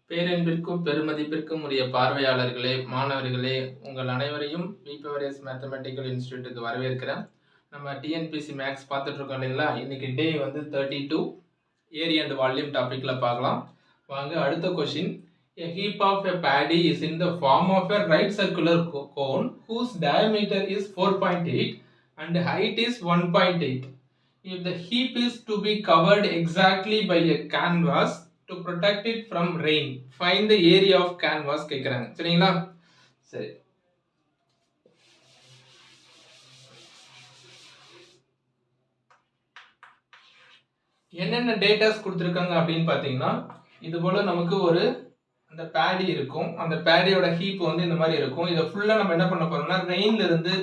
பேரன்பிற்கும் பெருமதிப்பிற்கும் உரிய பார்வையாளர்களே, மாணவர்களே, உங்கள் அனைவரையும் பிபிஆர்எஸ் மேத்தமெட்டிக்கல் இன்ஸ்டிடியூட்டுக்கு வரவேற்கிறேன். நம்ம டிஎன்பிசி மேக்ஸ் பார்த்துட்டு இருக்கோம் இல்லைங்களா? இன்னைக்கு டே வந்து 32 ஏரியா அண்ட் வால்யூம் டாபிக்ல பார்க்கலாம். வாங்க அடுத்த question. A heap of a paddy is in the form of a right circular cone whose diameter is 4.8 and height is 1.8. If the heap is to be covered exactly by a canvas to protect it from rain, find the area of canvas கேக்குறாங்க. சரிங்களா? சரி. என்னென்ன datas கொடுத்திருக்காங்க அப்படின்னு பாத்தீங்கன்னா, இது போல நமக்கு ஒரு அந்த பேடி இருக்கும். அந்த பேடியோட ஹீப் வந்து இந்த மாதிரி இருக்கும். இதை ஃபுல்லா நம்ம என்ன பண்ண போறோம்னா, ரெயின்ல இருந்து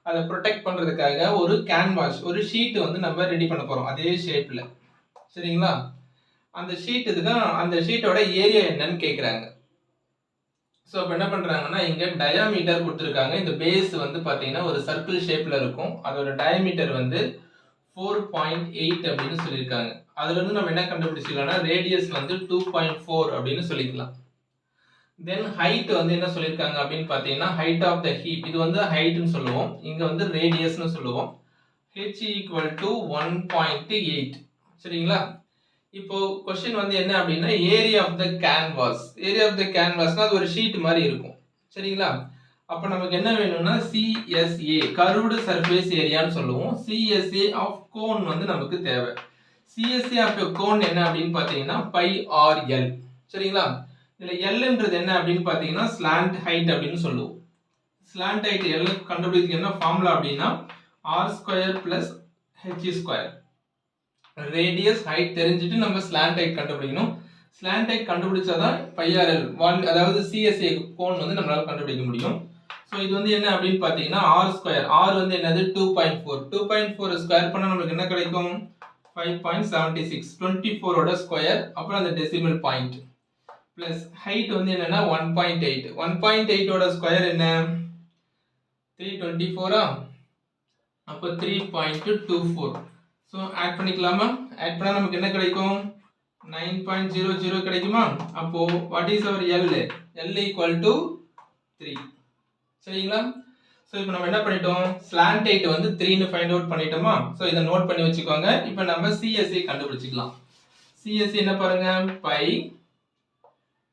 அதை ப்ரொடெக்ட் பண்றதுக்காக ஒரு கேன்வாஸ், ஒரு ஷீட் வந்து நம்ம ரெடி பண்ண போறோம் அதே ஷேப்ல. சரிங்களா? அந்த ஷீட் இதுதான். அந்த ஷீட்டோட ஏரியா என்னன்னு கேக்குறாங்க. ஸோ இப்போ என்ன பண்றாங்கன்னா, இங்க டயாமீட்டர் கொடுத்துருக்காங்க. இந்த பேஸ் வந்து பாத்தீங்கன்னா ஒரு சர்க்கிள் ஷேப்ல இருக்கும். அதோட டயாமீட்டர் வந்து 4.8 அப்படின்னு சொல்லியிருக்காங்க. அதுல இருந்து நம்ம என்ன கண்டுபிடிச்சிக்கலாம்னா, ரேடியஸ் வந்து 2.4 அப்படின்னு சொல்லிக்கலாம். தென் ஹைட் வந்து என்ன சொல்லியிருக்காங்க அப்படின்னு பார்த்தீங்கன்னா, ஹைட் ஆஃப் த ஹீப், இது வந்து ஹைட்னு சொல்லுவோம், இங்க வந்து ரேடியஸ்னு சொல்லுவோம். h = 1.8. சரிங்களா? இப்போ கொஸ்டின் வந்து என்ன அப்படின்னா, area of the canvas. Area of the கேன்வாஸ்னா அது ஒரு ஷீட் மாதிரி இருக்கும். சரிங்களா? அப்ப நமக்கு என்ன வேணும்னா, CSA கர்வ்டு சர்ஃபேஸ் ஏரியான்னு சொல்லுவோம். CSA ஆஃப் கோன் வந்து நமக்கு தேவை. CSA ஆஃப் கோன் என்ன அப்படின்னு பார்த்தீங்கன்னா πRL. சரிங்களா? இதுல Lன்றது என்ன அப்படின்னு பார்த்தீங்கன்னா ஸ்லாண்ட் ஹைட் அப்படின்னு சொல்லுவோம். ஸ்லாண்ட் ஹைட் L கண்டுபிடிக்க என்ன ஃபார்முலா அப்படின்னா R² + H². ரேடியஸ் ஹைட் தெரிஞ்சுட்டு நம்ம ஸ்லாண்ட் ஹைட் கண்டுபிடிக்கணும். ஸ்லாண்ட் ஹைட் கண்டுபிடிச்சாதான் πRL அதாவது CSA கோன் வந்து நம்மளால கண்டுபிடிக்க முடியும். ஸோ இது வந்து என்ன அப்படின்னு பார்த்தீங்கன்னா R². R வந்து என்னது 2.4. 2.4 ஸ்கொயர் பண்ணா நமக்கு என்ன கிடைக்கும்? 5.76. 24ஓட ஸ்கொயர், அப்புறம் அந்த டெசிமல் பாயிண்ட் பிளஸ் ஹைட் வந்து என்னன்னா 1.8. 1.8ஓட ஸ்கொயர் என்ன? 324. அப்போ 3.24. ஸோ ஆட் பண்ணிக்கலாமா? ஆட் பண்ணா நமக்கு என்ன கிடைக்கும்? 9.00 கிடைக்குமா? அப்போ what is our L? L = 3. சரிங்களா? ஸோ இப்போ நம்ம என்ன பண்ணிட்டோம்? ஸ்லாண்ட் ஹைட் வந்து 3ன்னு ஃபைண்ட் அவுட் பண்ணிட்டோமா? ஸோ இதை நோட் பண்ணி வச்சுக்கோங்க. இப்போ நம்ம CSA கண்டுபிடிச்சிக்கலாம். CSA என்ன பாருங்க? பை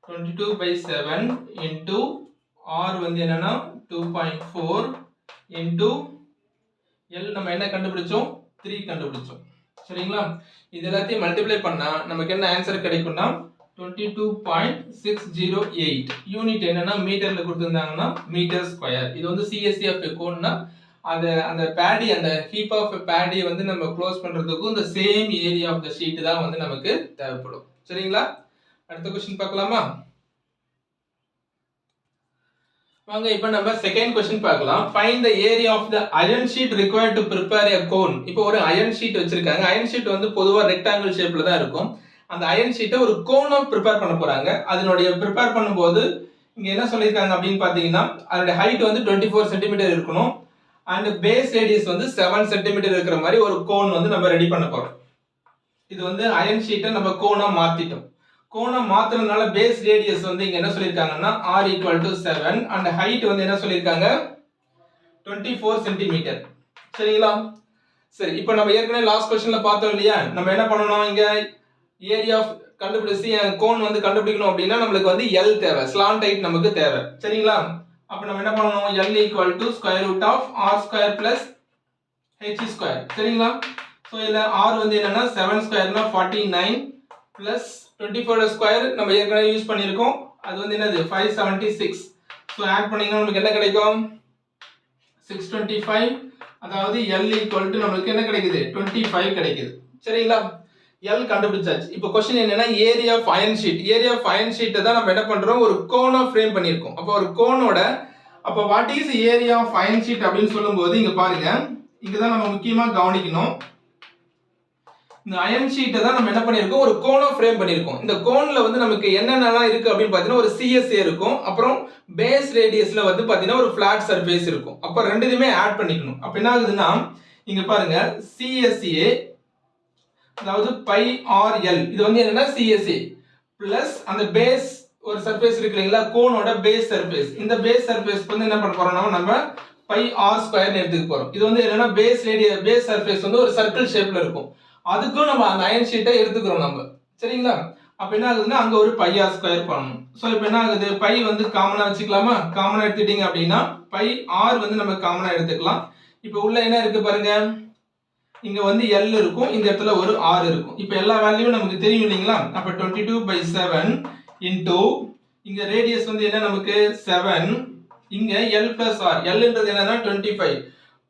22/7 இன்டு R வந்து என்னன்னா 2.4 இன்டு L நம்ம என்ன கண்டுபிடிச்சோம்? 3 கண்டுபிடிச்சோம். சரிங்களா? இது எல்லாத்தையும் மல்டிப்ளை பண்ணா நமக்கு என்ன ஆன்சர் கிடைக்கும்னா 22.608. யூனிட் என்னன்னா மீட்டர்ல கொடுத்திருந்தாங்கன்னா மீட்டர் ஸ்கொயர். இது வந்து CSA ஆஃப் கோன்னா அந்த பேடி, அந்த ஹீப் ஆஃப் பேடி வந்து நம்ம க்ளோஸ் பண்றதுக்கு இந்த same area of the sheet தான் வந்து நமக்கு தேவைப்படும். சரிங்களா? அடுத்த क्वेश्चन பார்க்கலாமா? வாங்க இப்போ நம்ம செகண்ட் क्वेश्चन பார்க்கலாம். Find the area of the iron sheet required to prepare a cone. இப்போ ஒரு அயர்ன் ஷீட் வச்சிருக்காங்க. அயர்ன் ஷீட் வந்து பொதுவா ரெக்டாங்கிள் ஷேப்ல தான் இருக்கும். அந்த அயர்ன் ஷீட்டை ஒரு கோனா ப்ரிப்பேர் பண்ண போறாங்க. அதனுடைய ப்ரிப்பேர் பண்ணும்போது இங்க என்ன சொல்லியிருக்காங்க அப்படின்னு பாத்தீங்கன்னா, அதோட ஹைட் வந்து 24 சென்டிமீட்டர் இருக்கணும் அண்ட் பேஸ் ரேடியஸ் வந்து 7 சென்டிமீட்டர் இருக்கிற மாதிரி ஒரு கோன் வந்து நம்ம ரெடி பண்ண போறோம். இது வந்து அயர்ன் ஷீட்டை நம்ம கோனா மாத்திட்டோம். கோனை மாத்துறதுனால பேஸ் ரேடியஸ் வந்து இங்க என்ன சொல்லியிருக்காங்கன்னா R = 7 அண்ட் ஹைட் வந்து என்ன சொல்லியிருக்காங்க 24 சென்டிமீட்டர். சரிங்களா? சரி, இப்போ நம்ம ஏற்கனவே லாஸ்ட் क्वेश्चनல பார்த்தோம் இல்லையா? நம்ம என்ன பண்ணணும்? இங்க ஏரியா ஆஃப் கண்டுபிடிச்சி கோன் வந்து கண்டுபிடிக்கணும் அப்படின்னா நம்மளுக்கு வந்து L தேவை, ஸ்லாண்ட் ஹைட் நமக்கு தேவை. சரிங்களா? அப்ப நம்ம என்ன பண்ணணும்? L = √R² + H². சரிங்களா? சோ இதுல R வந்து என்னன்னா 7² 49 பிளஸ் 24 ஸ்கொயர் நம்ம ஏற்கனவே யூஸ் பண்ணியிருக்கோம். அது வந்து என்னது 576. சோ ஆட் பண்ணீங்கன்னா நமக்கு என்ன கிடைக்கும்? 625. அதாவது L = நமக்கு என்ன கிடைக்குது? 25 கிடைக்குது. சரிங்களா? L கண்டுபிடிச்சாச்சு. இப்போ क्वेश्चन என்னன்னா area of iron sheet. Area of iron ஷீட்டை தான் நம்ம என்ன பண்றோம்? ஒரு கோனா ஃப்ரேம் பண்ணியிருக்கோம். அப்போ ஒரு கோனோட அப்போ what is area of iron sheet அப்படின்னு சொல்லும்போது இங்க பாருங்க, இங்க தான் நம்ம முக்கியமா கவனிக்கணும். இந்த அயர்ன் ஷீட்டை தான் நம்ம என்ன பண்ணியிருக்கோம்? ஒரு கோனா ஃப்ரேம் பண்ணியிருக்கோம். இந்த கோன்ல வந்து நமக்கு என்னென்னலாம் இருக்கு அப்படின்னு பார்த்தீங்கன்னா ஒரு CSA இருக்கும், அப்புறம் பேஸ் ரேடியஸ்ல வந்து பார்த்தீங்கன்னா ஒரு ஃபிளாட் சர்ஃபேஸ் இருக்கும். அப்போ ரெண்டுத்தையுமே ஆட் பண்ணிக்கணும். அப்போ என்ன ஆகுதுன்னா இங்க பாருங்க CSA அதாவது πRL இது வந்து என்னன்னா CSA பிளஸ் அந்த பேஸ் ஒரு சர்ஃபேஸ் இருக்கு இல்லைங்களா, கோனோட பேஸ் சர்ஃபேஸ். இந்த பேஸ் சர்ஃபேஸ் வந்து என்ன பண்ண போறோம்னா நம்ம பை ஆர் ஸ்கொயர்னு எடுத்துக்க போறோம். இது வந்து என்னன்னா பேஸ் சர்ஃபேஸ் வந்து ஒரு சர்க்கிள் ஷேப்ல இருக்கும். அதுக்கும் நம்ம அந்த அயன் ஷீட்டை எடுத்துக்கிறோம் நம்ம. சரிங்களா? அப்ப என்ன ஆகுதுன்னா அங்க ஒரு பை ஆர் ஸ்கொயர் பண்ணணும். சோ இப்போ என்ன ஆகுது, பை வந்து காமனா வச்சுக்கலாமா? காமனா எடுத்துட்டீங்க அப்படின்னா பை ஆர் வந்து நம்ம காமனா எடுத்துக்கலாம். இப்போ உள்ள என்ன இருக்கு பாருங்க, இங்க வந்து L இருக்கும், இந்த இடத்துல ஒரு R இருக்கும். இப்போ எல்லா வேல்யூவும் நமக்கு தெரியும் இல்லைங்களா? அப்ப 22/7 இன்டு இங்க ரேடியஸ் வந்து என்ன நமக்கு 7, இங்க L plus R. L ன்றது என்னன்னா 25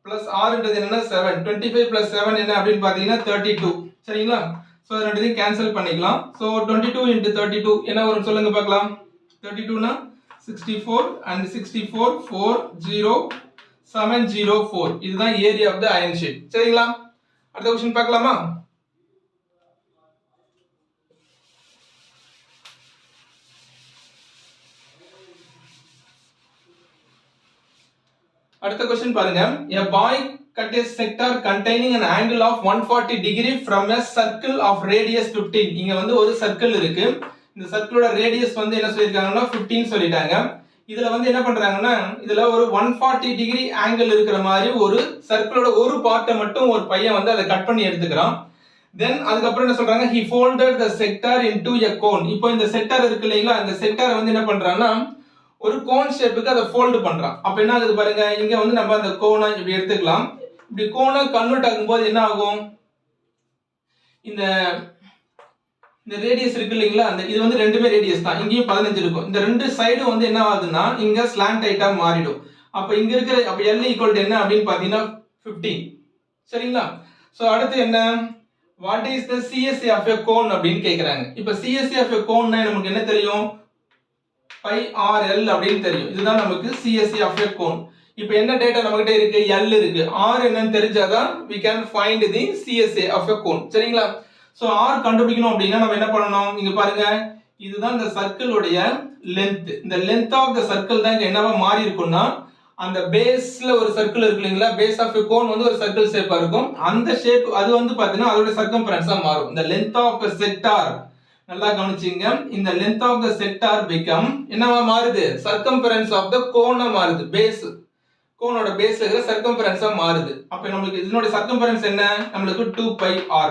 plus R ன்றது என்னன்னா 7. 25 plus 7 என்ன அப்படின்னு பாத்தீங்கன்னா 32. சரிங்களா? சோ ரெண்டுத்தையும் கேன்சல் பண்ணிக்கலாம். சோ 22 into 32 என்ன வரும் சொல்லுங்க பார்க்கலாம். 32 னா 64 and 64 40704. இதுதான் area of the iron sheet. சரிங்களா? அடுத்த क्वेश्चन பார்க்கலாமா? அடுத்த क्वेश्चन பாருங்க. A boy cut a sector containing an angle of 140 degree from a circle of radius 15. இங்க வந்து ஒரு சர்க்கிள் இருக்கு. இந்த சர்க்கிளோட ரேடியஸ் வந்து என்ன சொல்லிருக்காங்கன்னா 15 சொல்லிட்டாங்க. இதுல வந்து என்ன பண்றாங்கன்னா இதுல ஒரு 140 டிகிரி ஆங்கிள் இருக்கிற மாதிரி ஒரு சர்க்கிளோட ஒரு பார்ட்டை மட்டும் ஒரு பையன் வந்து அதை கட் பண்ணி எடுத்துக்கிறான். தென் அதுக்கப்புறம் என்ன சொல்றாங்க, he folded the sector into a cone. இப்போ இந்த செக்டார் இருக்கு இல்லைங்களா, இந்த செக்டாரை வந்து என்ன பண்றான்னா ஒரு கோன் ஷேப்புக்கு அதை ஃபோல்ட் பண்றான். அப்ப என்ன ஆகுது பாருங்க, இங்க வந்து நம்ம அந்த கோனை இப்படி எடுத்துக்கலாம். இப்படி கோனை கன்வெர்ட் ஆகும்போது என்ன ஆகும், இந்த இந்த ரேடியஸ் இருக்கு இல்லைங்களா, அந்த இது வந்து ரெண்டுமே ரேடியஸ் தான். இங்கேயும் 15 இருக்கும். இந்த ரெண்டு சைடும் வந்து என்ன ஆகுதுன்னா இங்க ஸ்லாண்ட் ஹைட்டா மாறிடும். அப்ப இங்க இருக்கிற அப்ப L ஈக்குவல் டு என்ன அப்படின்னு பாத்தீங்கன்னா 15. சரிங்களா? சோ அடுத்து என்ன, what is the CSA of a cone அப்படின்னு கேக்குறாங்க. இப்ப CSA ஆஃப் a cone னா நமக்கு என்ன தெரியும், பை ஆர் எல் அப்படின்னு தெரியும். இதுதான் நமக்கு CSA ஆஃப் a cone. இப்போ என்ன டேட்டா நம்மகிட்ட இருக்கு, L இருக்கு. R என்னன்னு தெரிஞ்சாதான் we can find the CSA of a cone. சரிங்களா? சோ R கண்டுபிடிக்கணும் அப்படின்னா நம்ம என்ன பண்ணணும், இங்க பாருங்க, இதுதான் இந்த சர்க்கிளுடைய லென்த். இந்த லென்த் ஆஃப் தி சர்க்கிள் தான் இங்க என்னவா மாறி இருக்கும்னா, அந்த பேஸ்ல ஒரு சர்க்கிள் இருக்கு இல்லைங்களா, பேஸ் ஆஃப் a cone வந்து ஒரு சர்க்கிள் ஷேப்பா இருக்கும். அந்த ஷேப் அது வந்து பாத்தீங்கன்னா அதோட சர்க்கம்ஃபரன்ஸா மாறும். இந்த லென்த் ஆஃப் a sector, நல்லா கவனிச்சீங்க, இந்த length of the sector become என்னவா மாறுது, சர்க்கம்ஃபரன்ஸ் ஆஃப் தி கோனா மாறுது. பேஸ் கோனோட பேஸ்ல இருக்கிற சர்க்கம்ஃபரன்ஸா மாறுது. அப்ப நமக்கு இதனோட சர்க்கம்ஃபரன்ஸ் என்ன, நமக்கு 2 pi r.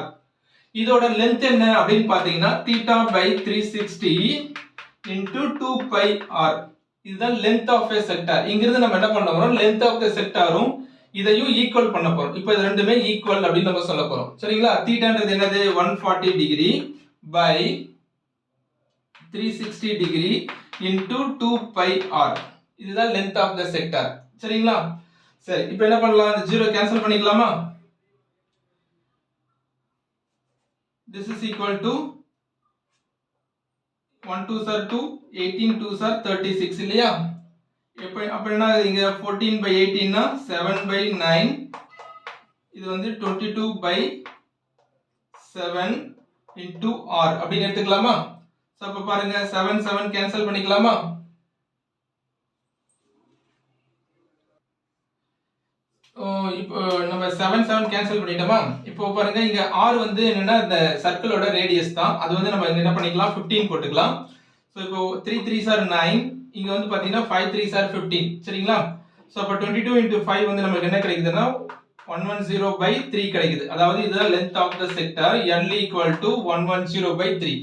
இதோட லென்த் என்ன அப்படின்னு பாத்தீங்கன்னா θ/360 into 2 pi r. இதுதான் லென்த் ஆஃப் a செக்டார். இங்க இருந்து நம்ம என்ன பண்ண போறோம், லென்த் ஆஃப் தி செக்டாரும் இதையும் ஈக்குவல் பண்ண போறோம். இப்போ இது ரெண்டுமே ஈக்குவல் அப்படின்னு நம்ம சொல்ல போறோம். சரிங்களா? θன்றது என்னது 140 degree by 360 degree into 2 pi r. இதுதான் length of the sector. சரிங்களா? சரி, இப்போ என்ன பண்ணலாம், இந்த 0 கேன்சல் பண்ணிக்கலாமா? This is equal to 1 2s are 2, 18 2s are 36 இல்லையா? அப்ப என்ன இங்க 14/18 னா 7/9. இது வந்து 22/7 into r அப்படின்னு எடுத்துக்கலாமா? சோ அப்ப பாருங்க 7 7 கேன்சல் பண்ணிக்கலாமா? இப்போ நம்ம 7 7 கேன்சல் பண்ணிட்டோமா? இப்போ பாருங்க இங்க r வந்து என்னன்னா இந்த சர்க்கிளோட ரேடியஸ் தான். அது வந்து நம்ம என்ன பண்ணிக்கலாம், 15 போட்டுக்கலாம். சோ இப்போ 3 3s are 9, இங்க வந்து பாத்தீங்கன்னா 5 3s are 15. சரிங்களா? சோ அப்ப 22 into 5 வந்து நமக்கு என்ன கிடைக்குதுன்னா 110/3 கிடைக்குது. அதாவது இதுதான் length of the sector, L equal to 110/3.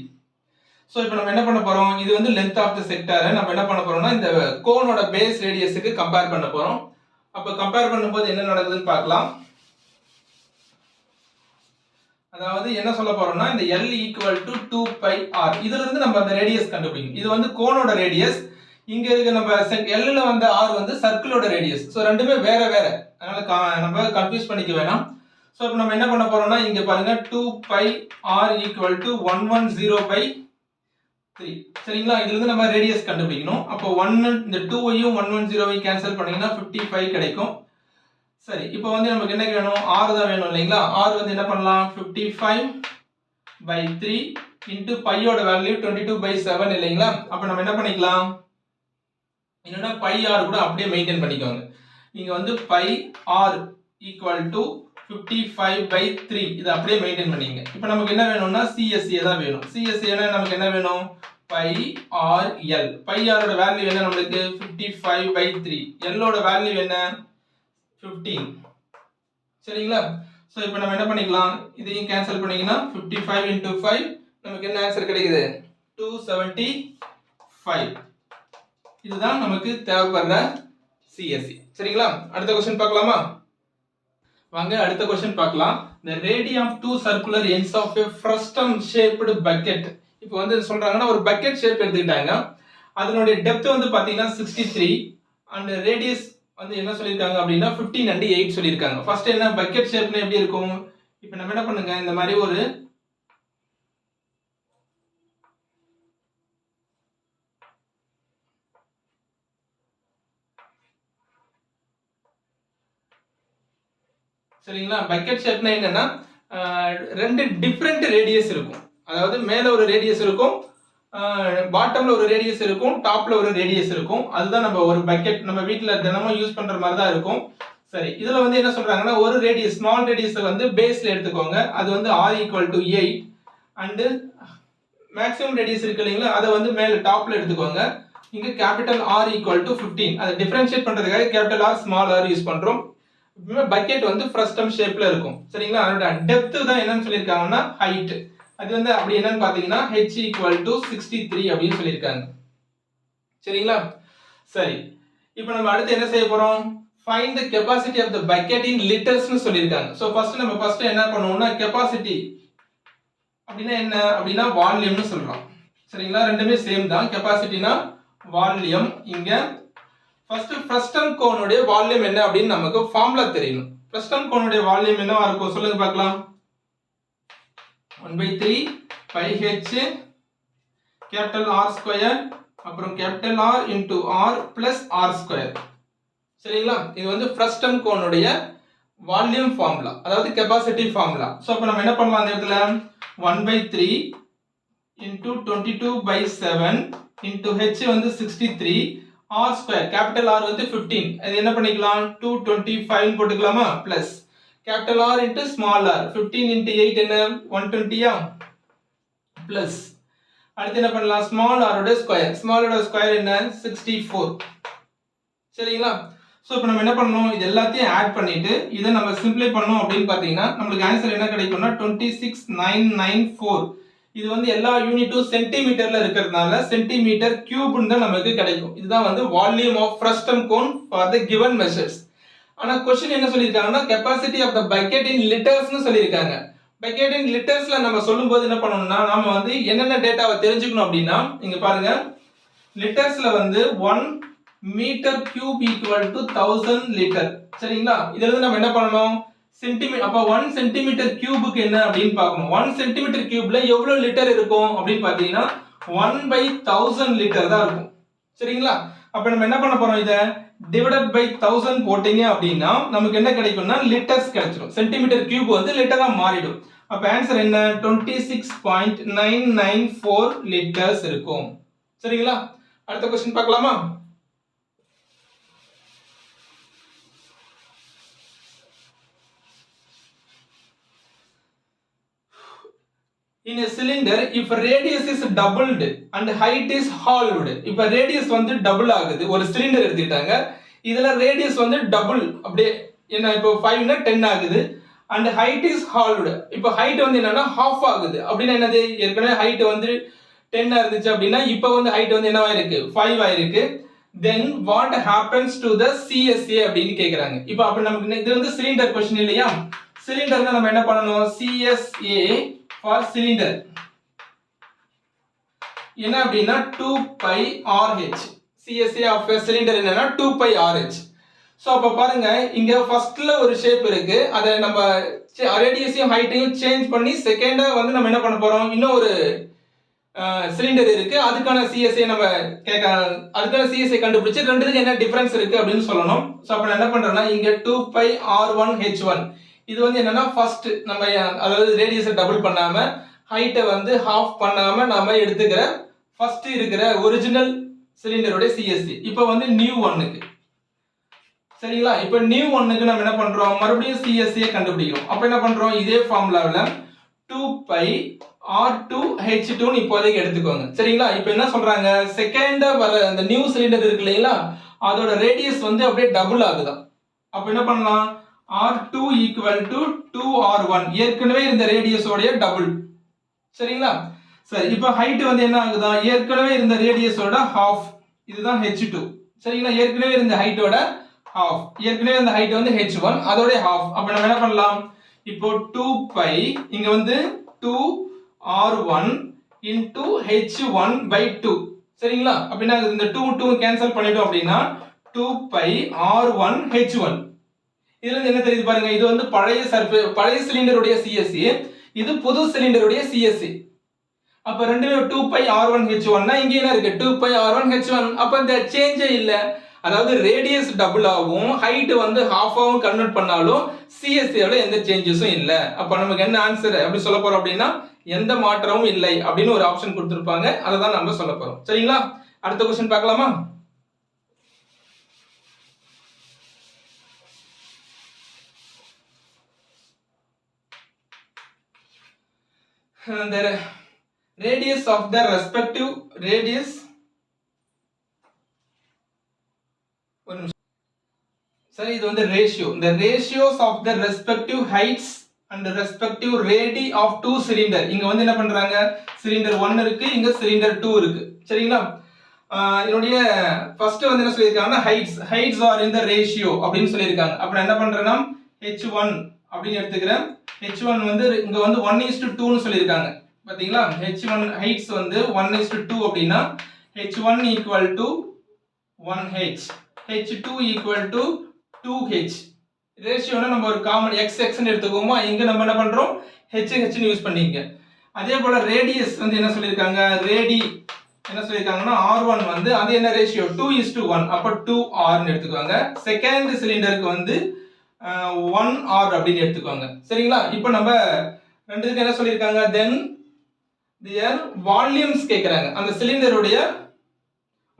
So இப்போ நம்ம என்ன பண்ண போறோம், இது வந்து length of the sector நம்ம என்ன பண்ண போறோம்னா இந்த கோனோட பேஸ் ரேடியஸ்க்கு கம்பேர் பண்ண போறோம். அப்ப கம்பேர் பண்ணும்போது என்ன நடக்குதுன்னு பார்க்கலாம். அதாவது என்ன சொல்ல போறோம்னா இந்த L equal to 2 pi r. இதுல இருந்து நம்ம அந்த ரேடியஸ் கண்டுபிடிக்கணும். இது வந்து கோனோட ரேடியஸ், இங்க இருக்க நம்ம L ல வந்த r வந்து சர்க்கிளோட ரேடியஸ். சோ ரெண்டுமே வேற வேற, அதனால நம்ம கன்ஃபியூஸ் பண்ணிக்க வேணாம். சோ இப்போ நம்ம என்ன பண்ண போறோம்னா இங்க பாருங்க 2 pi r equal to 110/3. சரிங்களா? இதுல இருந்து நம்ம ரேடியஸ் கண்டுபிடிக்கணும். அப்போ 1 இந்த 2 ஐயும் 110 ஐயும் கேன்சல் பண்ணீங்கன்னா 55 கிடைக்கும். சரி, இப்போ வந்து நமக்கு என்ன வேணும், r தான் வேணும் இல்லைங்களா? r வந்து என்ன பண்ணலாம், 55/3 into pi ஓட வேல்யூ 22/7 இல்லைங்களா? அப்ப நம்ம என்ன பண்ணிக்கலாம், என்னன்னா pi r கூட அப்படியே மெயின்டைன் பண்ணிக்கோங்க. இங்க வந்து pi r equal to 55/3 இது அப்படியே மெயின்டைன் பண்ணீங்க. இப்போ நமக்கு என்ன வேணும்னா CSA தான் வேணும். CSA னா நமக்கு என்ன வேணும், பை ஆர் எல். பை ஆரோட வேல்யூ என்ன நம்மளுக்கு 55/3. எல்லோட வேல்யூ என்ன 15. சரிங்களா? சோ இப்போ நம்ம என்ன பண்ணிக்கலாம், இதையும் கேன்சல் பண்ணீங்கன்னா 55 into 5 நமக்கு என்ன ஆன்சர் கிடைக்குது 275. இதுதான் நமக்கு தேவைப்படுற CSE. சரிங்களா? அடுத்த क्वेश्चन பார்க்கலாமா? வாங்க அடுத்த क्वेश्चन பார்க்கலாம். The radius of two circular ends of a frustum shaped bucket. இப்போ வந்து சொல்றாங்கன்னா ஒரு பக்கெட் ஷேப் எடுத்துக்கிட்டாங்க. அதனுடைய டெப்த் வந்து பாத்தீங்கன்னா 63 and radius வந்து என்ன சொல்லிருக்காங்க அப்படினா 15 and 8 சொல்லிருக்காங்க. ஃபர்ஸ்ட் என்ன பக்கெட் ஷேப்னா எப்படி இருக்கும்? இப்போ நம்ம என்ன பண்ணுங்க, இந்த மாதிரி ஒரு சரிங்களா, பக்கெட் ஷேப்னா என்னன்னா ரெண்டு டிஃபரண்ட் ரேடியஸ் இருக்கும். அதாவது மேல ஒரு ரேடியஸ் இருக்கும், பாட்டம்ல ஒரு ரேடியஸ் இருக்கும், டாப்ல ஒரு ரேடியஸ் இருக்கும். அதுதான் நம்ம ஒரு பக்கெட் நம்ம வீட்ல தினமும் யூஸ் பண்ற மாதிரி தான் இருக்கும். சரி, இதுல வந்து என்ன சொல்றாங்கன்னா ஒரு ரேடியஸ் ஸ்மால் ரேடியஸை வந்து பேஸ்ல எடுத்துக்கோங்க. அது வந்து r = 8 அண்ட் மேக்ஸிமம் ரேடியஸ் இருக்கு இல்லைங்களா, அதை வந்து மேல டாப்ல எடுத்துக்கோங்க. இங்க கேபிட்டல் R = 15. அதை டிஃபரன்ஷியேட் பண்றதுக்காக capital R small r use பண்றோம். பக்கெட் வந்து ஃப்ரஸ்டம் ஷேப்ல இருக்கும். சரிங்களா? அதோட டெப்த் தான் என்னன்னு சொல்லிருக்காங்கன்னா ஹைட். அது வந்து அப்படி என்னன்னு பாத்தீங்கன்னா h = 63 அப்படின்னு சொல்லிருக்காங்க. சரிங்களா? சரி, இப்போ நம்ம அடுத்து என்ன செய்ய போறோம், find the capacity of the bucket in liters னு சொல்லிருக்காங்க. சோ ஃபர்ஸ்ட் என்ன பண்ணுவோம்னா கெபாசிட்டி அப்படினா என்ன அப்படினா வால்யூம்னு சொல்றோம். சரிங்களா? ரெண்டுமே சேம் தான். கெபாசிட்டினா வால்யூம். இங்க ஃபர்ஸ்ட் ஃப்ரஸ்டம் கோனுடைய வால்யூம் என்ன அப்படினு நமக்கு ஃபார்முலா தெரியணும். ஃப்ரஸ்டம் கோனுடைய வால்யூம் என்னவா இருக்கும் சொல்லுங்க பார்க்கலாம். 1/3 pi h capital R square அப்புறம் capital R into R plus R square. சரிங்களா? இது வந்து ஃப்ரஸ்டம் கோனுடைய வால்யூம் ஃபார்முலா, அதாவது கெபாசிட்டி ஃபார்முலா. சோ அப்ப நம்ம என்ன பண்ணலாம் இந்த இடத்துல 1/3 into 22/7 into h வந்து 63 R ஸ்கொயர் கேபிட்டல் R வந்து 15. அது என்ன பண்ணிக்கலாம் 225 போட்டுக்கலாமா, plus capital R into small r 15 into 8 என்ன 120 பிளஸ் அடுத்து என்ன பண்ணலாம் ஸ்மால் r ஓட ஸ்கொயர், ஸ்மால் ஓட ஸ்கொயர் என்ன 64. சரிங்களா? சோ இப்போ நம்ம என்ன பண்ணனும், இது எல்லாத்தையும் ஆட் பண்ணிட்டு இத நம்ம சிம்பிளை பண்ணோம் அப்படினு பாத்தீங்கன்னா நமக்கு ஆன்சர் என்ன கிடைக்கும்னா 26994. இது வந்து எல்லா யூனிட்டும் சென்டிமீட்டர்ல இருக்கிறதுனால சென்டிமீட்டர் கியூப்னு தான் நமக்கு கிடைக்கும். இதுதான் வந்து volume of frustum cone for the given measures. ஆனா क्वेश्चन என்ன சொல்லிருக்காங்கன்னா capacity of the bucket in liters னு சொல்லிருக்காங்க. bucket in litersல நம்ம சொல்லும்போது என்ன பண்ணனும்னா நாம வந்து என்னென்ன டேட்டாவை தெரிஞ்சுக்கணும் அப்படினா இங்க பாருங்க, லிட்டர்ஸ்ல வந்து 1 மீட்டர் கியூப் = 1000 லிட்டர். சரிங்களா? இதுல இருந்து நம்ம என்ன பண்ணனும் சென்டிமீட்டர். அப்ப 1 சென்டிமீட்டர் கியூபுக்கு என்ன அப்படினு பார்க்கணும். 1 சென்டிமீட்டர் கியூப்ல எவ்வளவு லிட்டர் இருக்கும் அப்படினு பாத்தீங்கன்னா 1/1000 லிட்டர் தான் இருக்கும். சரிங்களா? அப்ப நம்ம என்ன பண்ண போறோம், இத டிவைடட் பை 1000 போட்டீங்க அப்படினா நமக்கு என்ன கிடைக்கும்னா லிட்டர்ஸ் கிடைச்சிடும். சென்டிமீட்டர் கியூப் வந்து லிட்டரா மாறிடும். அப்ப ஆன்சர் என்ன 26.994 லிட்டர்ஸ் இருக்கும். சரிங்களா? அடுத்த क्वेश्चन பார்க்கலாமா? In a cylinder, if radius is doubled and height is halved. இப்ப radius வந்து டபுள் ஆகுது. ஒரு சிலிண்டர் எடுத்துட்டாங்க, இதுல radius வந்து டபுள் அப்படியே என்ன இப்போ 5 னா 10 ஆகுது and height is halved. இப்போ height வந்து என்னன்னா half ஆகுது. அப்படினா என்னது, ஏற்கனவே height வந்து 10 இருந்துச்சு அப்படினா இப்போ வந்து height வந்து என்னவா இருக்கு 5 ஆயிருக்கு. then what happens to the CSA அப்படினு கேக்குறாங்க. இப்போ அப்ப நமக்கு இது வந்து சிலிண்டர் क्वेश्चन இல்லையா, சிலிண்டர்னா நம்ம என்ன பண்ணனும் CSA for cylinder என்ன அப்படினா 2 pi RH. CSA of a cylinder என்னன்னா 2 pi RH. சோ அப்ப பாருங்க இங்க ஃபர்ஸ்ட்ல ஒரு ஷேப் இருக்கு, அத நம்ம ரேடியஸையும் ஹைட்டையும் சேஞ்ச் பண்ணி செகண்டா வந்து நம்ம என்ன பண்ண போறோம், இன்னும் ஒரு சிலிண்டர் இருக்கு, அதுக்கான CSA நம்ம அதுக்கான CSA கண்டுபிடிச்சு ரெண்டுத்துக்கு என்ன டிஃபரன்ஸ் இருக்கு அப்படின்னு சொல்லணும். சோ அப்ப நான் என்ன பண்றேன்னா இங்க 2 pi R1 H1 இது வந்து என்னன்னா ஃபர்ஸ்ட் நம்ம அதாவது ரேடியஸை டபுள் பண்ணாம ஹைட்டை வந்து ஹாஃப் பண்ணாம நாம எடுத்துக்கிற ஃபர்ஸ்ட் இருக்கிற ஒரிஜினல் சிலிண்டரோட CSA. இப்போ வந்து நியூ ஒன்னுக்கு. சரிங்களா? இப்போ நியூ ஒன்னுக்கு நம்ம என்ன பண்றோம், மறுபடியும் CSA கண்டுபிடிக்கிறோம். அப்ப என்ன பண்றோம், இதே ஃபார்முலாவில் 2 pi R2 H2 ன்னு இப்போதைக்கு எடுத்துக்கோங்க. சரிங்களா? இப்போ என்ன சொல்றாங்க, செகண்டா வர அந்த நியூ சிலிண்டர் இருக்கு இல்லைங்களா, அதோட ரேடியஸ் வந்து அப்படியே டபுள் ஆகுதாம். அப்ப என்ன பண்ணலாம், R2 ஈக்குவல் டு 2R1, ஏற்கனவே இந்த ரேடியஸோடைய டபுள். சரிங்களா? சரி, இப்போ ஹைட் வந்து என்ன ஆகுதா, ஏற்கனவே இருந்த ரேடியஸோட half, இதுதான் H2. சரிங்களா? ஏற்கனவே இருந்த ஹைட்டோட half, ஏற்கனவே இந்த ஹைட் வந்து H1, அதோட half. அப்ப நம்ம என்ன பண்ணலாம், இப்போ 2 பை இங்க வந்து 2R1 into H1 by 2. சரிங்களா? அப்படின்னா இந்த 2 கேன்சல் பண்ணிட்டோம் அப்படின்னா 2 பை R1 H1. இதுல இருந்து என்ன தெரியுது பாருங்க, இது வந்து பழைய சிலிண்டருடைய CSC, இது புது சிலிண்டருடைய CSC. அப்ப ரெண்டுமே 2 பை R1 H1 னா இங்க என்ன இருக்கு, 2 பை R1 H1. அப்ப இந்த சேஞ்சே இல்ல. அதாவது ரேடியஸ் டபுள் ஆகும், ஹைட் வந்து half ஆவும் கன்வர்ட் பண்ணாலும் CSC ல எந்த சேஞ்சஸும் இல்ல. அப்ப நமக்கு என்ன ஆன்சர் அப்படி சொல்ல போறோம் அப்படின்னா எந்த மாற்றமும் இல்லை அப்படின்னு ஒரு ஆப்ஷன் கொடுத்திருப்பாங்க, அதை தான் நம்ம சொல்ல போறோம். சரிங்களா? அடுத்த क्वेश्चन பார்க்கலாமா? The radius of the respective radius, சரி, இது வந்து ratio. the ratios of the respective heights and the respective radii of two cylinder. இங்க வந்து என்ன பண்றாங்க, சிலிண்டர் 1 இருக்கு, இங்க சிலிண்டர் 2 இருக்கு. சரிங்களா? இதனுடைய ஃபர்ஸ்ட் வந்து என்ன சொல்லிருக்காங்கன்னா heights are in the ratio அப்படின்னு சொல்லிருக்காங்க. அப்ப நான் என்ன பண்றேன்னா H1 அப்படின்னு எடுத்துக்கிறேன். H1 வந்து இங்க வந்து 1:2 னு சொல்லிருக்காங்க. பாத்தீங்களா? H1 heights வந்து 1:2 அப்படின்னா H1 equal to 1H, H2 equal to 2H. ரேஷியோனா நம்ம ஒரு காமன் x ன்னு எடுத்துக்கோமா, இங்க நம்ம என்ன பண்றோம், h ன்னு யூஸ் பண்ணிங்க. அதே போல ரேடியஸ் வந்து என்ன சொல்லிருக்காங்க, ரேடி என்ன சொல்லிருக்காங்கன்னா R1 வந்து அது என்ன ரேஷியோ 2:1, அப்ப 2R ன்னு எடுத்துக்கோங்க. செகண்ட் சிலிண்டருக்கு வந்து 1R அப்படின்னு எடுத்துக்கோங்க. சரிங்களா? இப்போ நம்ம ரெண்டுக்கு என்ன சொல்லிருக்காங்க, then their volumes கேக்குறாங்க. அந்த சிலிண்டருடைய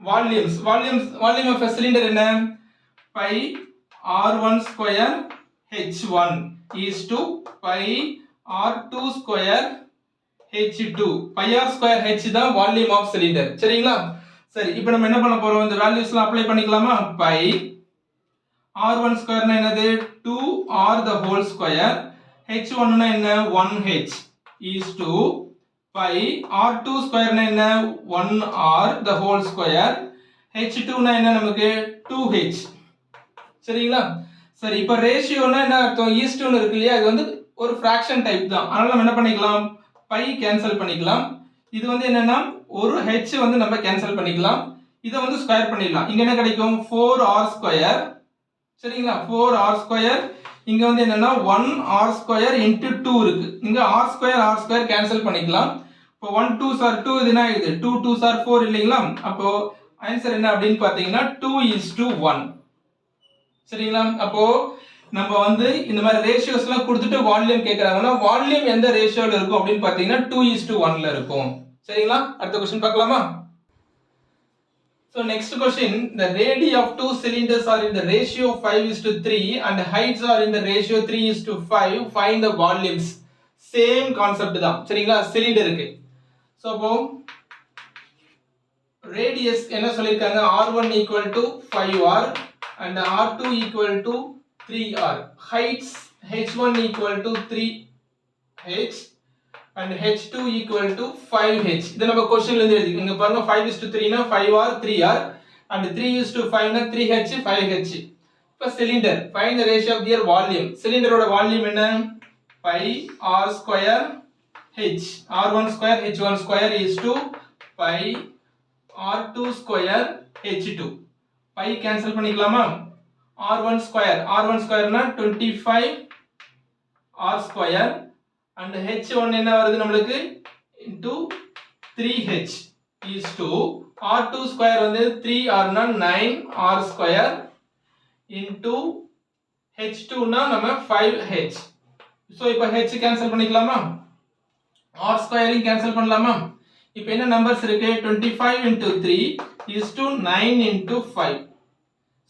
வால்யூம் ஆஃப் a cylinder என்ன, pi R1 square H1 is to pi R2 square H2. pi R square H தான் வால்யூம் ஆஃப் சிலிண்டர். சரிங்களா? சரி, இப்போ நம்ம என்ன பண்ண போறோம், இந்த வேல்யூஸ்லாம் அப்ளை பண்ணிக்கலாமா. pi R1 square னா என்னது, 2R the whole square, H1 னா என்ன, 1H is to pi R2 square னா என்ன, 1R the whole square, H2 னா என்ன நமக்கு 2H. சரிங்களா? சரி, இப்போ ரேஷியோனா என்ன அர்த்தம், ஈஸ்ட்னு இருக்கு இல்லையா, இது வந்து ஒரு ஃபிராக்ஷன் டைப் தான். அதனால நம்ம என்ன பண்ணிக்கலாம், பை கேன்சல் பண்ணிக்கலாம். இது வந்து என்னன்னா ஒரு h வந்து நம்ம கேன்சல் பண்ணிக்கலாம், இத வந்து ஸ்கொயர் பண்ணிடலாம். இங்க என்ன கிடைக்கும், 4r ஸ்கொயர். சரிங்களா? 4r square. இங்க வந்து என்னன்னா 1r ஸ்கொயர் into 2 இருக்கு. இங்க r ஸ்கொயர் கேன்சல் பண்ணிக்கலாம். இப்போ 1 2s are 2, இது என்ன ஆயிடுது, 2 2s are 4 இல்லைங்களா? அப்போ ஆன்சர் என்ன அப்படின்னு பாத்தீங்கன்னா 2:1. சரிங்களா? அப்போ நம்ம வந்து இந்த மாதிரி ரேஷியோஸ்லாம் கொடுத்துட்டு வால்யூம் கேக்குறாங்கன்னா வால்யூம் எந்த ரேஷியோல இருக்கும் அப்படின்னு பாத்தீங்கன்னா 2:1 ல இருக்கும். சரிங்களா? அடுத்த क्वेश्चन பார்க்கலாமா? So next question, the radii of two cylinders are in the ratio 5:3 and heights are in the ratio 3:5. Find the volumes. Same concept தான். சரிங்களா? சிலிண்டருக்கு. So அப்போ radius என்ன சொல்லிருக்காங்க, R1 equal to 5R and R2 equal to 3R. Heights H1 equal to 3H and H2 equal to 5H. இத நம்ம क्वेश्चनல இருந்து எழுதிக்கலாம். இங்க பாருங்க 5:3 னா 5R 3R and 3:5 னா 3H 5H. இப்ப cylinder, find the ratio of their volume. சிலிண்டரோட வால்யூம் என்ன, pi R square H, R1 square H1 square is to pi R2 square H2. pi cancel பண்ணிக்கலாமா, R1 square னா 25 R square and H1 என்ன வருது நம்மளுக்கு into 3H is to R2 square வந்து 3R னா 9R square into H2 னா நம்ம 5H. So இப்போ H கேன்சல் பண்ணிக்கலாமா, R ஸ்கொயரிங் கேன்சல் பண்ணலாமா. இப்போ என்ன நம்பர்ஸ் இருக்கு, 25 into 3 is to 9 into 5.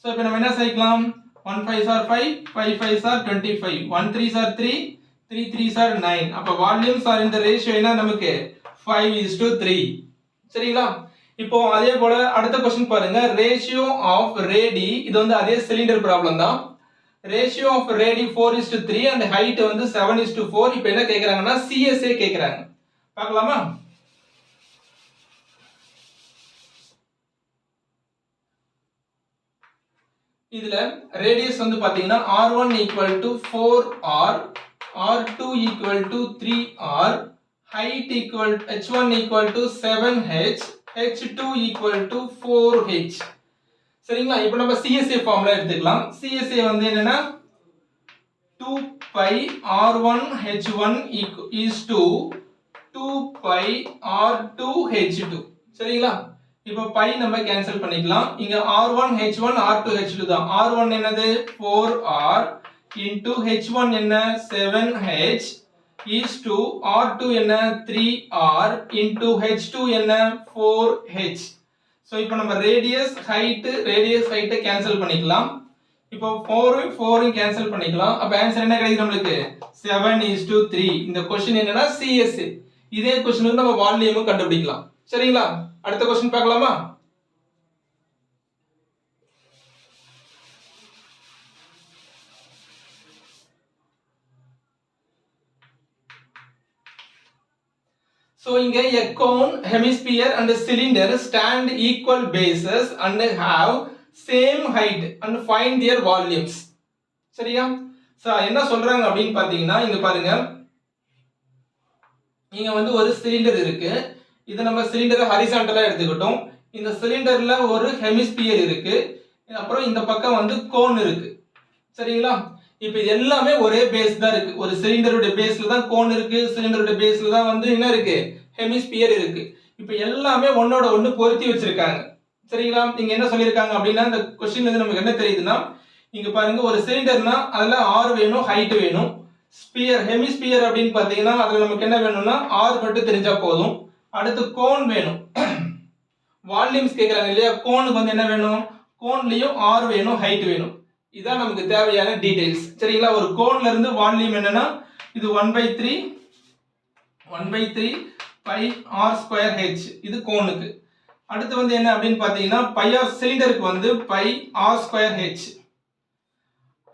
So இப்போ நம்ம என்ன செய்யலாம், 1 5s are 5, 5 5s are 25, 1 3s are 3, 3 3s are 9. அப்ப வால்யூம்ஸ் ஆர் இந்த ரேஷியோ என்ன நமக்கு 5:3. சரிங்களா? இப்போ அதே போல அடுத்த क्वेश्चन பாருங்க. ரேஷியோ ஆஃப் ரேடி, இது வந்து அதே சிலிண்டர் ப்ராப்ளம் தான். Ratio of radii 4:3 and height வந்து 7:4. இப்போ என்ன கேக்குறாங்கன்னா CSA கேக்குறாங்க. பார்க்கலாமா? இதுல ரேடியஸ் வந்து பாத்தீங்கன்னா R1 equal to 4R, R2 equal to 3R, height equal H1 equal to 7H, H2 equal to 4H. சரிங்களா? இப்போ நம்ம CSA ஃபார்முலா எடுத்துக்கலாம். CSA வந்து என்னன்னா 2 pi R1 H1 is to 2 pi R2 H2. சரிங்களா? இப்போ பை நம்ம கேன்சல் பண்ணிக்கலாம். இங்க R1 H1 R2 H2 தான். R1 என்னது 4R into H1 என்ன 7H is to R2 என்ன 3R into H2 என்ன 4H. சோ இப்போ நம்ம ரேடியஸ் ஹைட் கேன்சல் பண்ணிக்கலாம். இப்போ 4 கேன்சல் பண்ணிக்கலாம். அப்ப ஆன்சர் என்ன கிடைக்குது நமக்கு 7:3. இந்த क्वेश्चन என்னன்னா CSA. இதே क्वेश्चனுக்கு நம்ம வால்யூமும் கண்டுபிடிக்கலாம். சரிங்களா? அடுத்த क्वेश्चन பார்க்கலாமா? So இங்க a cone, hemisphere and a cylinder stand equal bases and have same height and find their volumes. சரியா? சோ என்ன சொல்றாங்க அப்படினு பாத்தீங்கன்னா இங்க பாருங்க. இங்க வந்து ஒரு சிலிண்டர் இருக்கு. இத நம்ம சிலிண்டரை ஹரிசாண்டலா எடுத்துக்கிட்டோம். இந்த சிலிண்டர்ல ஒரு ஹெமிஸ்பியர் இருக்கு. அப்புறம் இந்த பக்கம் வந்து கோன் இருக்கு. சரிங்களா? இப்போ இது எல்லாமே ஒரே பேஸ் தான் இருக்கு. ஒரு சிலிண்டரோட பேஸ்ல தான் கோன் இருக்கு. சிலிண்டரோட பேஸ்ல தான் வந்து என்ன இருக்கு? ஹெமிஸ்பியர் இருக்கு. இப்போ எல்லாமே ஒண்ணோட ஒண்ணு பொருத்தி வச்சிருக்காங்க. சரிங்களா? இங்க என்ன சொல்லிருக்காங்க அப்படினா இந்த क्वेश्चनல இருந்து நமக்கு என்ன தெரியுதுன்னா இங்க பாருங்க ஒரு சிலிண்டர்னா அதுல r வேணும், ஹைட் வேணும். ஸ்பியர் ஹெமிஸ்பியர் அப்படினு பாத்தீங்கன்னா அதுல நமக்கு என்ன வேணும்னா r மட்டும் தெரிஞ்சா போதும். அடுத்து கோன் வேணும். வால்யூம்ஸ் கேக்குறாங்க இல்லையா? கோனுக்கு வந்து என்ன வேணும்? கோன்லயும் r வேணும், ஹைட் வேணும். இதான் நமக்கு தேவையான டீடைல்ஸ். சரிங்களா? ஒரு கோன்ல இருந்து வால்யூம் என்னன்னா இது 1/3 pi r square h. இது கோனுக்கு. அடுத்து வந்து என்ன அப்படினு பாத்தீங்கன்னா pi ஆஃப் சிலிண்டருக்கு வந்து pi r square h.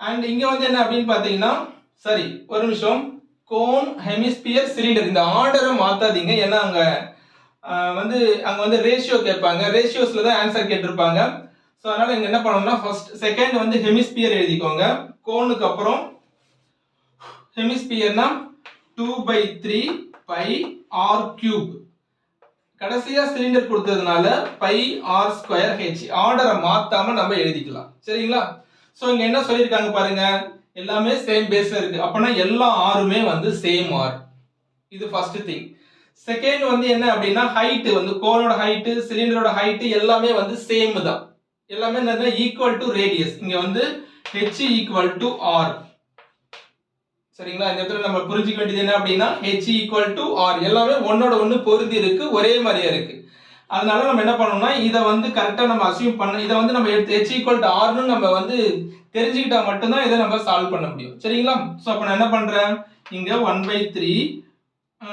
and இங்க வந்து என்ன அப்படினு பாத்தீங்கன்னா சரி ஒரு நிமிஷம் கோன் ஹெமிஸ்பியர் சிலிண்டர் இந்த ஆர்டரை மாத்தாதீங்க. ஏன்னா அங்க வந்து ரேஷியோ கேட்பாங்க. ரேஷியோஸ்ல தான் ஆன்சர் கேட்டிருப்பாங்க. சோ அதனால இங்க என்ன பண்ணணும்னா ஃபர்ஸ்ட் செகண்ட் வந்து ஹெமிஸ்பியர் எழுதிக்கோங்க. கோனுக்கு அப்புறம் ஹெமிஸ்பியர்னா 2/3 pi r cube. கடைசியா சிலிண்டர் கொடுத்ததுனால pi r square h. ஆர்டரை மாத்தாம நம்ம எழுதிக்கலாம். சரிங்களா? சோ இங்க என்ன சொல்லிருக்காங்க பாருங்க. எல்லாமே சேம் பேஸ்ல இருக்கு. அப்பனா எல்லா ஆருமே வந்து சேம் ஆர். இது ஃபர்ஸ்ட் திங். செகண்ட் வந்து என்ன அப்படினா ஹைட் வந்து கோனோட ஹைட், சிலிண்டரோட ஹைட் எல்லாமே வந்து சேம் தான். எல்லாமே என்னது ஈக்குவல் டு ரேடியஸ். இங்க வந்து h equal to r. சரிங்களா? இந்த இடத்துல நம்ம புரிஞ்சிக்க வேண்டியது என்ன அப்படினா h equal to r. எல்லாமே ஒண்ணோட ஒண்ணு பொருந்தி இருக்கு, ஒரே மாதிரியா இருக்கு. அதனால நம்ம என்ன பண்ணனும்னா இத வந்து கரெக்ட்டா நம்ம அஸ்யூம் பண்ண இத வந்து நம்ம எடுத்து h equal to r னு நம்ம வந்து தெரிஞ்சிக்கிட்டா மட்டும் தான் இத நம்ம சால்வ் பண்ண முடியும். சரிங்களா? சோ அப்ப நான் என்ன பண்றேன்? இங்க 1/3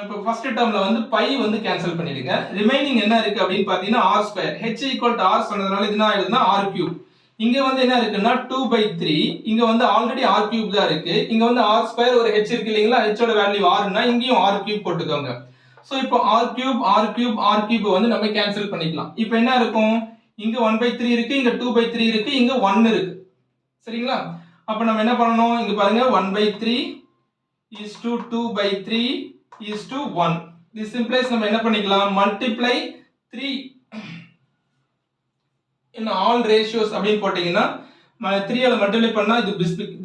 இப்போ ஃபர்ஸ்ட் டேர்ம்ல வந்து பை வந்து கேன்சல் பண்ணிடுங்க. ரிமைனிங் என்ன இருக்கு அப்படினு பாத்தீங்கன்னா r square. h equal to r சொன்னதனால இது என்ன ஆயிடுதுன்னா r கியூப். இங்க வந்து என்ன இருக்குன்னா 2/3. இங்க வந்து ஆல்ரெடி r கியூப் தான் இருக்கு. இங்க வந்து r ஸ்கொயர் ஒரு h இருக்கு இல்லீங்களா? h ஓட வேல்யூ r னா இங்கேயும் r கியூப் போட்டுக்கோங்க. சோ இப்போ r கியூப் வந்து நம்ம கேன்சல் பண்ணிக்கலாம். இப்போ என்ன இருக்கும்? இங்க 1/3 இருக்கு, இங்க 2/3 இருக்கு, இங்க 1 இருக்கு. சரிங்களா? அப்ப நம்ம என்ன பண்ணனும்? இங்க பாருங்க 1/3 is to 2/3 is to 1. This implies நம்ம என்ன பண்ணிக்கலாம்? multiply 3 in all ratios அப்படினு போட்டீங்கன்னா 3 ஆல மல்டிப்ளை பண்ணா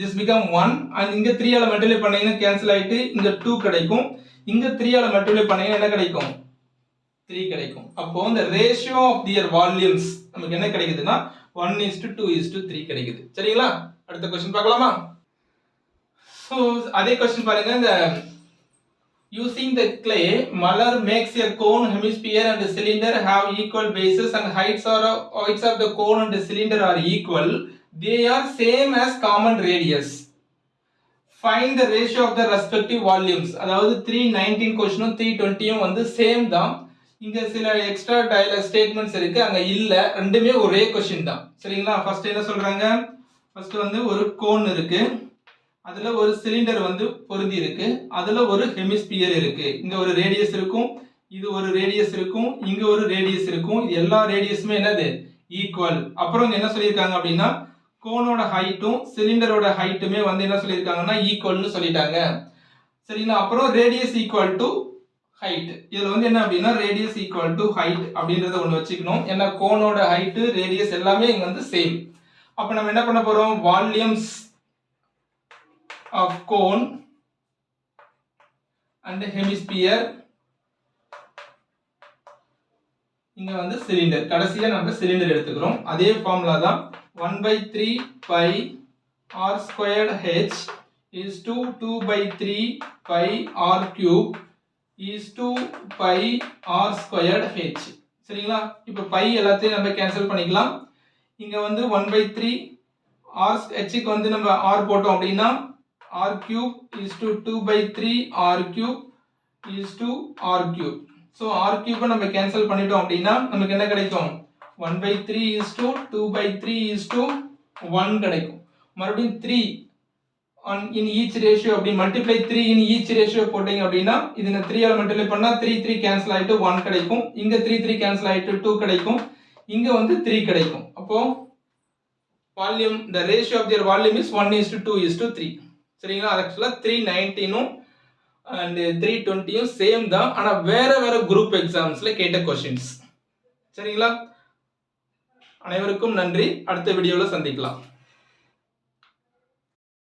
this become 1 and இங்க 3 ஆல மல்டிப்ளை பண்ணீங்கன்னா கேன்சல் ஆயிட்டு இங்க 2 கிடைக்கும். இங்க 3 ஆல மல்டிப்ளை பண்ணீங்கன்னா என்ன கிடைக்கும்? 3 கிடைக்கும். அப்போ the ratio of their volumes நமக்கு என்ன கிடைக்குதுன்னா 1:2:3 கிடைக்குது. சரிங்களா? அடுத்த क्वेश्चन பார்க்கலாமா? சோ அதே क्वेश्चन பாருங்க. இந்த using the clay Muller makes a cone, hemisphere and a cylinder have equal bases and heights of the cone and the cylinder are equal. They are same as common radius. find the ratio of the respective volumes. அதாவது 319 क्वेश्चனும் 320யும் வந்து same தான். இங்க சில extra statements இருக்கு, அங்க இல்ல. ரெண்டுமே ஒரே क्वेश्चन தான். சரிங்களா? ஃபர்ஸ்ட் என்ன சொல்றாங்க? ஃபர்ஸ்ட் வந்து ஒரு கோன் இருக்கு, அதுல ஒரு சிலிண்டர் வந்து பொருந்தி இருக்கு, அதுல ஒரு ஹெமிஸ்பியர் இருக்கு. இங்க ஒரு ரேடியஸ் இருக்கும், இது ஒரு ரேடியஸ் இருக்கும், இங்க ஒரு ரேடியஸ் இருக்கும். இது எல்லா ரேடியஸுமே என்னது? ஈக்குவல். அப்புறம் என்ன சொல்லியிருக்காங்க அப்படின்னா கோனோட ஹைட்டும் சிலிண்டரோட ஹைட்டுமே வந்து என்ன சொல்லியிருக்காங்கன்னா ஈக்குவல்னு சொல்லிட்டாங்க. சரிங்களா? அப்புறம் ரேடியஸ் ஈக்குவல் டு ஹைட். இதுல வந்து என்ன அப்படின்னா ரேடியஸ் ஈக்குவல் டு ஹைட் அப்படின்றத ஒன்று வச்சுக்கணும். ஏன்னா கோனோட ஹைட்டு ரேடியஸ் எல்லாமே இங்க வந்து சேம். அப்ப நம்ம என்ன பண்ண போறோம்? Volumes of cone and hemisphere, இங்க வந்து சிலிண்டர். கடைசியா நம்ம சிலிண்டர் எடுத்துக்கிறோம். அதே ஃபார்முலா தான். 1/3 pi r squared h is to 2/3 pi r cube is to pi r squared h. சரிங்களா? இப்போ பை எல்லாத்தையும் நம்ம கேன்சல் பண்ணிக்கலாம். இங்க வந்து 1/3 r h க்கு வந்து நம்ம r போட்டோம் அப்படின்னா r cube is to 2/3 r cube is to r cube. So r cube நம்ம கேன்சல் பண்ணிட்டோம் அப்படின்னா நமக்கு என்ன கிடைக்கும்? 1/3 is to 2/3 is to 1 கிடைக்கும். மறுபடியும் 3 in each ratio அப்படி multiply 3 in each ratio போட்டீங்க அப்படின்னா இது 3 ஆல மல்டிப்ளை பண்ணா 3 கேன்சல் ஆயிட்டு 1 கிடைக்கும். இங்க 3 கேன்சல் ஆயிட்டு 2 கிடைக்கும். இங்க வந்து 3 கிடைக்கும். அப்போ volume the ratio of their volume is 1:2:3. சரிங்களா? ஆக்சுவலா 319ம் and 320யும் சேம் தான். ஆனா வேற வேற குரூப் எக்ஸாம்ஸ்ல கேட்ட क्वेश्चंस. சரிங்களா? அனைவருக்கும் நன்றி. அடுத்த வீடியோல சந்திக்கலாம்.